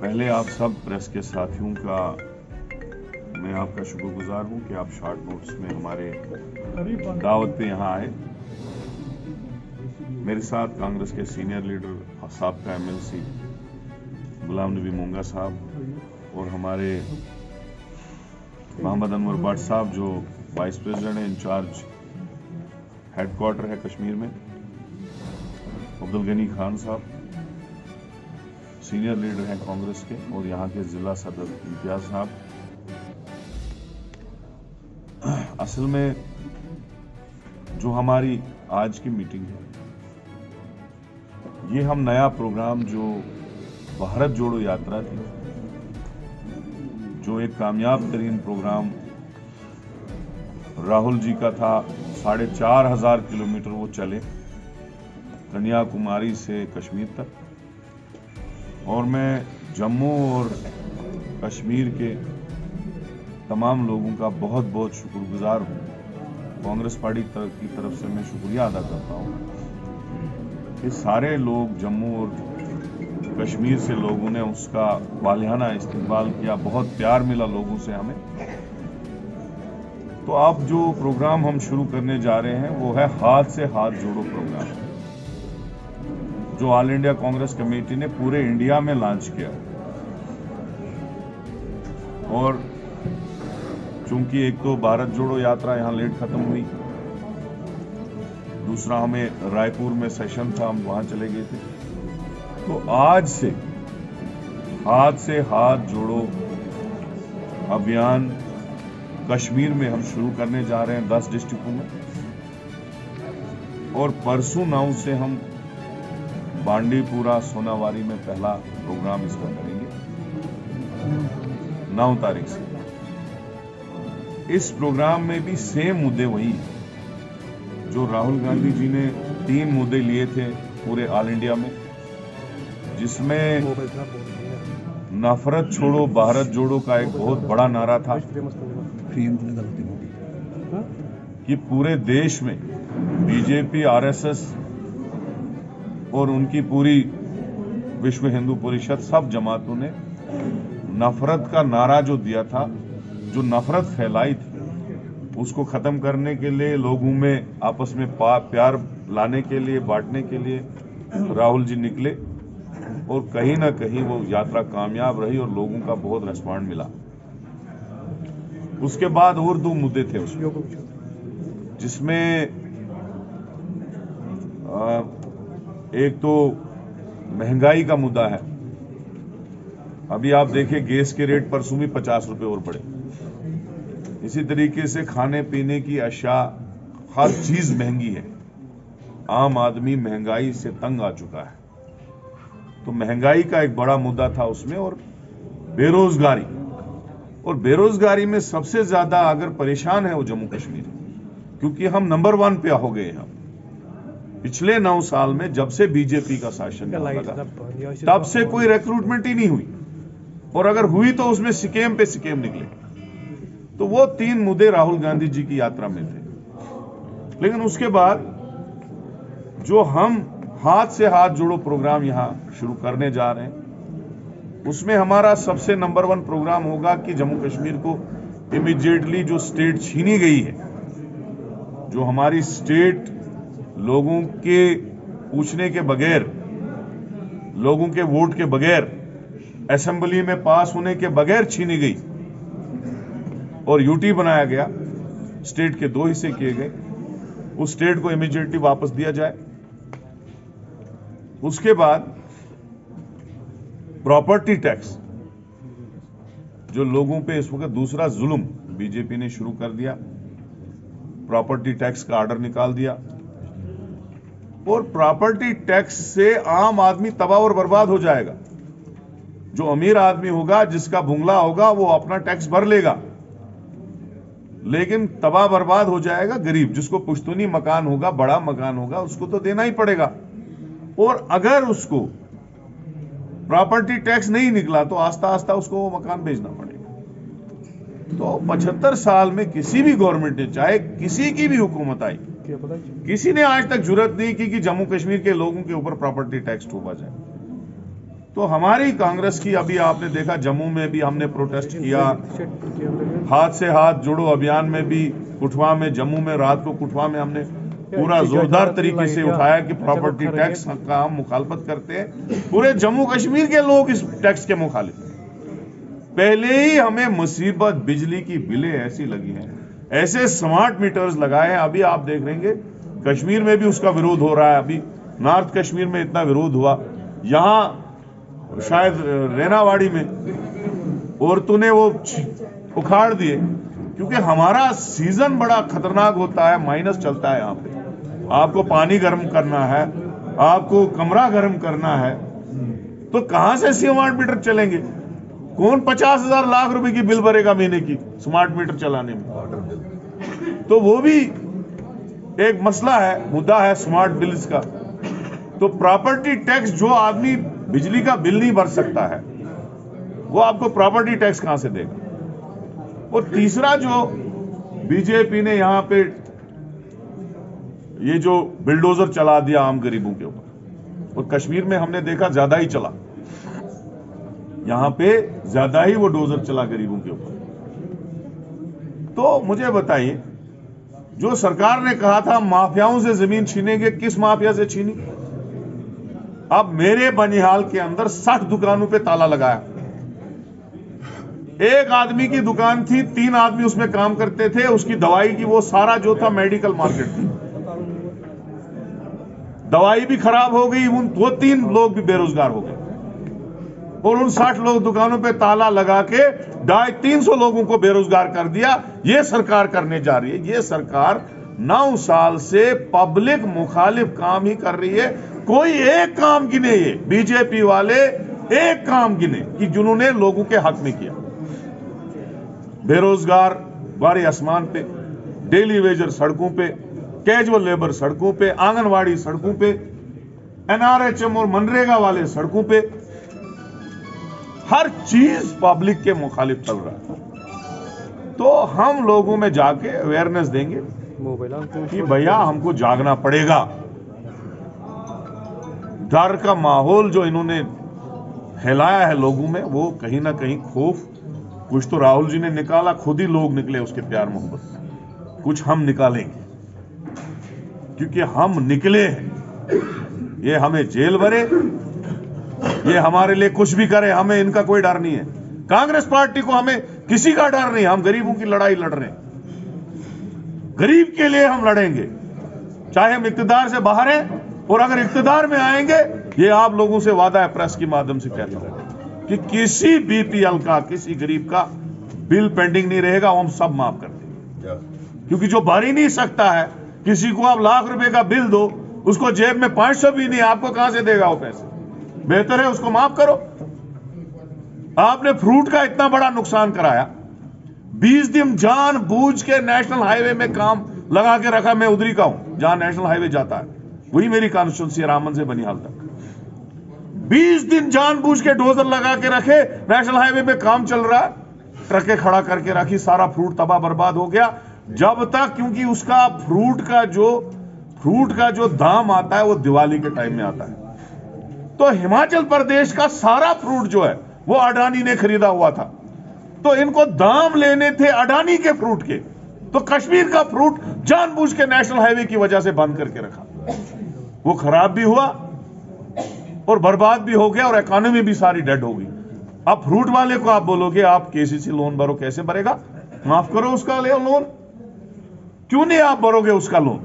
पहले आप सब प्रेस के साथियों का मैं आपका शुक्रगुजार हूं कि आप शॉर्ट नोट्स में हमारे दावत पे यहाँ आए। मेरे साथ कांग्रेस के सीनियर लीडर साबका एमएलसी गुलाम नबी मोंगा साहब और हमारे मोहम्मद अनवर भट्ट साहब जो वाइस प्रेसिडेंट हैं, इंचार्ज हेडक्वार्टर है कश्मीर में, अब्दुल गनी खान साहब सीनियर लीडर हैं कांग्रेस के, और यहाँ के जिला सदर इम्तियाज साहब। असल में जो हमारी आज की मीटिंग है, ये हम नया प्रोग्राम जो भारत जोड़ो यात्रा थी, जो एक कामयाब तरीन प्रोग्राम राहुल जी का था, 4,500 किलोमीटर वो चले कन्याकुमारी से कश्मीर तक। और मैं जम्मू और कश्मीर के तमाम लोगों का बहुत बहुत शुक्रगुजार हूँ। कांग्रेस पार्टी की तरफ से मैं शुक्रिया अदा करता हूँ कि सारे लोग जम्मू और कश्मीर से लोगों ने उसका वालिहाना इस्तकबाल किया, बहुत प्यार मिला लोगों से हमें। तो अब जो प्रोग्राम हम शुरू करने जा रहे हैं वो है हाथ से हाथ जोड़ो प्रोग्राम, जो ऑल इंडिया कांग्रेस कमेटी ने पूरे इंडिया में लॉन्च किया। और चूंकि एक तो भारत जोड़ो यात्रा यहां लेट खत्म हुई, दूसरा हमें रायपुर में सेशन था, हम वहां चले गए थे, तो आज से हाथ जोड़ो अभियान कश्मीर में हम शुरू करने जा रहे हैं 10 डिस्ट्रिक्टों में। और परसों 9 से हम बांडीपुरा सोनावारी में पहला प्रोग्राम इसका करेंगे, 9 तारीख से। इस प्रोग्राम में भी सेम मुद्दे वही हैं जो राहुल गांधी जी ने 3 मुद्दे लिए थे पूरे ऑल इंडिया में, जिसमें नफरत छोड़ो भारत जोड़ो का एक बहुत बड़ा नारा था कि पूरे देश में बीजेपी, आरएसएस और उनकी पूरी विश्व हिंदू परिषद, सब जमातों ने नफरत का नारा जो दिया था, जो नफरत फैलाई थी, उसको खत्म करने के लिए, लोगों में आपस में प्यार लाने के लिए, बांटने के लिए राहुल जी निकले। और कहीं ना कहीं वो यात्रा कामयाब रही और लोगों का बहुत रिस्पॉन्ड मिला। उसके बाद और 2 मुद्दे थे उसमें, जिसमें एक तो महंगाई का मुद्दा है। अभी आप देखिए गैस के रेट परसों भी 50 रुपए और बढ़े। इसी तरीके से खाने पीने की अशिया, हर चीज महंगी है। आम आदमी महंगाई से तंग आ चुका है। तो महंगाई का एक बड़ा मुद्दा था उसमें, और बेरोजगारी। और बेरोजगारी में सबसे ज्यादा अगर परेशान है वो जम्मू कश्मीर, क्योंकि हम नंबर 1 पे हो गए हैं। पिछले 9 साल में जब से बीजेपी का शासन लगा, तब से कोई रिक्रूटमेंट ही नहीं हुई, और अगर हुई तो उसमें स्कैम पे स्कैम निकले। तो वो 3 मुद्दे राहुल गांधी जी की यात्रा में थे। लेकिन उसके बाद जो हम हाथ से हाथ जोड़ो प्रोग्राम यहां शुरू करने जा रहे हैं, उसमें हमारा सबसे नंबर 1 प्रोग्राम होगा कि जम्मू कश्मीर को इमीडिएटली जो स्टेट छीनी गई है, जो हमारी स्टेट लोगों के पूछने के बगैर, लोगों के वोट के बगैर, असेंबली में पास होने के बगैर छीनी गई और यूटी बनाया गया, स्टेट के 2 हिस्से किए गए, उस स्टेट को इमीडिएटली वापस दिया जाए। उसके बाद प्रॉपर्टी टैक्स, जो लोगों पे इस वक्त दूसरा जुल्म बीजेपी ने शुरू कर दिया, प्रॉपर्टी टैक्स का ऑर्डर निकाल दिया। और प्रॉपर्टी टैक्स से आम आदमी तबाह और बर्बाद हो जाएगा। जो अमीर आदमी होगा, जिसका बुंगला होगा, वो अपना टैक्स भर लेगा, लेकिन तबाह बर्बाद हो जाएगा गरीब, जिसको पुश्तूनी मकान होगा, बड़ा मकान होगा, उसको तो देना ही पड़ेगा। और अगर उसको प्रॉपर्टी टैक्स नहीं निकला तो आस्ता आस्ता उसको वो मकान बेचना पड़ेगा। तो 75 साल में किसी भी गवर्नमेंट ने, चाहे किसी की भी हुकूमत आई, किसी ने आज तक जुर्रत नहीं की कि जम्मू कश्मीर के लोगों के ऊपर प्रॉपर्टी टैक्स ठोका जाए। तो हमारी कांग्रेस की, अभी आपने देखा जम्मू में भी हमने प्रोटेस्ट किया, हाथ से हाथ जोड़ो अभियान में भी कुठवा में, जम्मू में रात को कुठवा में हमने पूरा जोरदार तरीके से उठाया कि प्रॉपर्टी टैक्स का हम मुखालफत करते हैं। पूरे जम्मू कश्मीर के लोग इस टैक्स के मुखालिफ। पहले ही हमें मुसीबत, बिजली की बिलें ऐसी लगी हैं, ऐसे स्मार्ट मीटर्स लगाए हैं। अभी आप देख लेंगे कश्मीर में भी उसका विरोध हो रहा है। अभी नॉर्थ कश्मीर में इतना विरोध हुआ, यहाँ शायद रेनावाड़ी में औरतों ने वो उखाड़ दिए, क्योंकि हमारा सीजन बड़ा खतरनाक होता है, माइनस चलता है यहाँ पे। आपको पानी गर्म करना है, आपको कमरा गर्म करना है, तो कहां से स्मार्ट मीटर चलेंगे? कौन 50,000 लाख रुपए की बिल भरेगा महीने की स्मार्ट मीटर चलाने में? तो वो भी एक मसला है, मुद्दा है स्मार्ट बिल्स का। तो प्रॉपर्टी टैक्स, जो आदमी बिजली का बिल नहीं भर सकता है वो आपको प्रॉपर्टी टैक्स कहां से देगा? और तीसरा, जो बीजेपी ने यहां पे ये जो बिल्डोजर चला दिया आम गरीबों के ऊपर, और कश्मीर में हमने देखा ज्यादा ही चला, यहां पे ज्यादा ही वो डोजर चला गरीबों के ऊपर। तो मुझे बताइए, जो सरकार ने कहा था माफियाओं से जमीन छीनेंगे, किस माफिया से छीनी? अब मेरे बनिहाल के अंदर 60 दुकानों पे ताला लगाया। एक आदमी की दुकान थी, 3 आदमी उसमें काम करते थे, उसकी दवाई की वो सारा जो था मेडिकल मार्केट थी। दवाई भी खराब हो गई, उन 2-3 लोग भी बेरोजगार हो गए, और उन 60 लोग दुकानों पे ताला लगा के 250-300 लोगों को बेरोजगार कर दिया। ये सरकार करने जा रही है। ये सरकार 9 साल से पब्लिक मुखालिफ काम ही कर रही है। कोई एक काम गिने, ये बीजेपी वाले एक काम गिने कि जिन्होंने लोगों के हक में किया। बेरोजगार बारे आसमान पे, डेली वेजर सड़कों पे, कैजुअल लेबर सड़कों पे, आंगनवाड़ी सड़कों पे, एनआरएचएम और मनरेगा वाले सड़कों पे, हर चीज पब्लिक के मुखालिफ चल रहा है। तो हम लोगों में जाके अवेयरनेस देंगे कि भैया हमको जागना पड़ेगा। डर का माहौल जो इन्होंने फैलाया है लोगों में, वो कहीं ना कहीं खौफ, कुछ तो राहुल जी ने निकाला, खुद ही लोग निकले उसके प्यार मोहब्बत में, कुछ हम निकालेंगे, क्योंकि हम निकले हैं। ये हमें जेल भरे, ये हमारे लिए कुछ भी करे, हमें इनका कोई डर नहीं है। कांग्रेस पार्टी को हमें किसी का डर नहीं। हम गरीबों की लड़ाई लड़ रहे हैं, गरीब के लिए हम लड़ेंगे, चाहे हम इक्तिदार से बाहर हैं, और अगर इक्तिदार में आएंगे, ये आप लोगों से वादा है, प्रेस के माध्यम से कहता हूं कि किसी बीपीएल का, किसी गरीब का बिल पेंडिंग नहीं रहेगा, हम सब माफ कर देंगे। क्योंकि जो भर ही नहीं सकता है, किसी को आप लाख रुपए का बिल दो, उसको जेब में 500 भी नहीं, आपको कहां से देगा वो पैसे? बेहतर है उसको माफ करो। आपने फ्रूट का इतना बड़ा नुकसान कराया, 20 दिन जानबूझ के नेशनल हाईवे में काम लगा के रखा। मैं उधरी का हूं जहां नेशनल हाईवे जाता है, वही मेरी कॉन्स्टिट्यूंसी है, रामबन से बनिहाल तक। 20 दिन जानबूझ के डोजर लगा के रखे, नेशनल हाईवे में काम चल रहा है, ट्रकें खड़ा करके रखी, सारा फ्रूट तबाह बर्बाद हो गया। जब तक, क्योंकि उसका फ्रूट का जो दाम आता है वो दिवाली के टाइम में आता है। तो हिमाचल प्रदेश का सारा फ्रूट जो है वो अडानी ने खरीदा हुआ था, तो इनको दाम लेने थे अडानी के फ्रूट के। तो कश्मीर का फ्रूट जानबूझ के नेशनल हाईवे की वजह से बंद करके रखा, वो खराब भी हुआ और बर्बाद भी हो गया, और इकोनॉमी भी सारी डेड हो गई। अब फ्रूट वाले को आप बोलोगे आप केसीसी लोन भरो, कैसे भरेगा? माफ करो उसका लोन, क्यों नहीं आप भरोगे उसका लोन?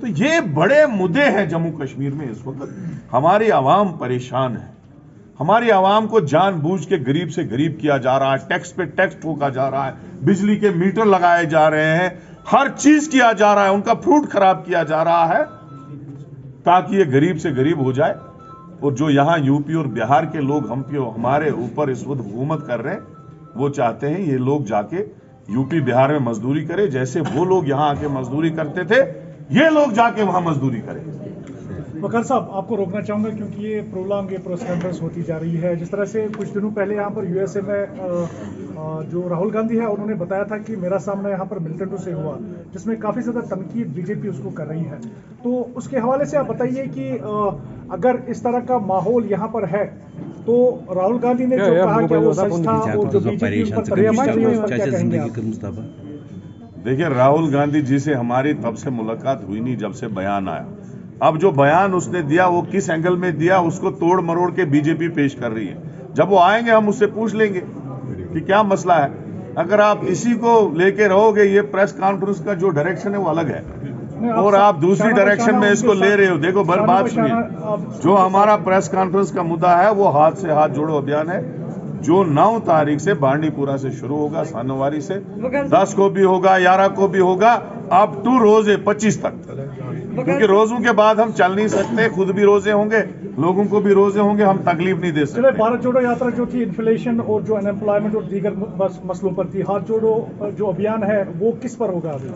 तो ये बड़े मुद्दे हैं जम्मू कश्मीर में इस वक्त। हमारी आवाम परेशान है, हमारी आवाम को जानबूझ के गरीब से गरीब किया जा रहा है, टैक्स पे टैक्स ठोका जा रहा है, बिजली के मीटर लगाए जा रहे हैं, हर चीज किया जा रहा है, उनका फ्रूट खराब किया जा रहा है ताकि ये गरीब से गरीब हो जाए। और जो यहां यूपी और बिहार के लोग हमारे ऊपर इस वक्त हुकूमत कर रहे हैं, वो चाहते हैं ये लोग जाके यूपी बिहार में मजदूरी करें, जैसे वो लोग यहां आके मजदूरी करते थे, ये लोग जाके वहां मजदूरी करें। वकार साहब, आपको रोकना चाहूँगा क्योंकि ये प्रोलॉन्ग प्रेस कॉन्फ्रेंस होती जा रही है। जिस तरह से कुछ दिनों पहले यहाँ पर यूएसए में जो राहुल गांधी है उन्होंने बताया था कि मेरा सामना यहाँ पर मिल्टन से हुआ, जिसमें काफ़ी ज़्यादा तनकीद बीजेपी उसको कर रही है। तो उसके हवाले से आप बताइए कि अगर इस तरह का माहौल यहाँ पर है तो राहुल गांधी ने जो कहा कि वो सच था और जो बीजेपी उन पर तनकीद है, उस पर क्या कहेंगे आप? देखिए, राहुल गांधी जी से हमारी तब से मुलाकात हुई नहीं जब से बयान आया। अब जो बयान उसने दिया वो किस एंगल में दिया, उसको तोड़ मरोड़ के बीजेपी पेश कर रही है। जब वो आएंगे हम उससे पूछ लेंगे कि क्या मसला है। अगर आप इसी को लेके रहोगे, ये प्रेस कॉन्फ्रेंस का जो डायरेक्शन है वो अलग है और आप दूसरी डायरेक्शन में इसको ले रहे हो। देखो, बात सुनिए, जो हमारा प्रेस कॉन्फ्रेंस का मुद्दा है वो हाथ से हाथ जोड़ो अभियान है, जो 9 तारीख से बांडीपुरा से शुरू होगा, सानोवारी से 10 को भी होगा, 11 को भी होगा, अप टू रोजे 25 तक, क्योंकि रोजों के बाद हम चल नहीं सकते। खुद भी रोजे होंगे, लोगों को भी रोजे होंगे, हम तकलीफ नहीं दे सकते। भारत जोड़ो यात्रा जो थी इन्फ्लेशन और जो अनएम्प्लॉयमेंट और दीगर मसलों पर थी, हाथ जोड़ो जो अभियान है वो किस पर होगा अभी?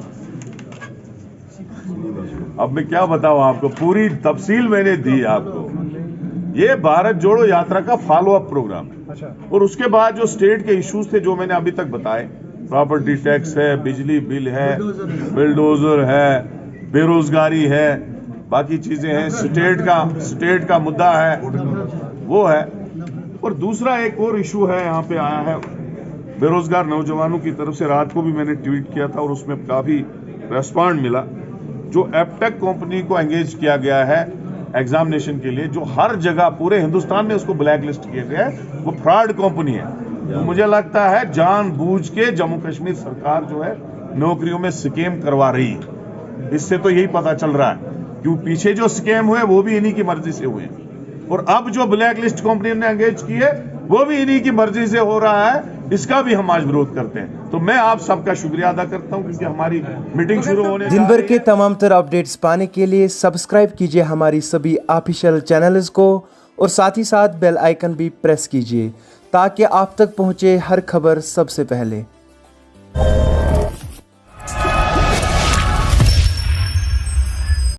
अब मैं क्या बताऊं आपको, पूरी तफसील मैंने दी आपको। ये भारत जोड़ो यात्रा का फॉलो अप प्रोग्राम है। अच्छा। और उसके बाद जो स्टेट के इश्यूज थे जो मैंने अभी तक बताए, प्रॉपर्टी टैक्स है, बिजली बिल है, बिल्डोजर है, बेरोजगारी है, बाकी चीजें हैं, स्टेट का मुद्दा है वो है। और दूसरा एक और इशू है, यहाँ पे आया है बेरोजगार नौजवानों की तरफ से। रात को भी मैंने ट्वीट किया था और उसमें काफी रेस्पॉन्ड मिला। जो एपटेक कंपनी को एंगेज किया गया है एग्जामिनेशन के लिए, जो हर जगह पूरे हिंदुस्तान में उसको ब्लैक लिस्ट किया गया है, वो फ्रॉड कंपनी है। तो मुझे लगता है जानबूझ के जम्मू कश्मीर सरकार जो है नौकरियों में स्कैम करवा रही है। इससे तो यही पता चल रहा है, क्यों पीछे जो स्कैम हुए वो भी इन्हीं की मर्जी से हुए, और अब जो ब्लैक लिस्ट कंपनी ने एंगेज की है वो भी इन्हीं की मर्जी से हो रहा है। इसका भी हम आज विरोध करते हैं। तो मैं आप सबका शुक्रिया अदा करता हूं, क्योंकि हमारी मीटिंग शुरू होने दिन भर के तमाम तरह अपडेट्स पाने के लिए सब्सक्राइब कीजिए हमारी सभी ऑफिशियल चैनल्स को और साथ ही साथ बेल आइकन भी प्रेस कीजिए ताकि आप तक पहुंचे हर खबर सबसे पहले।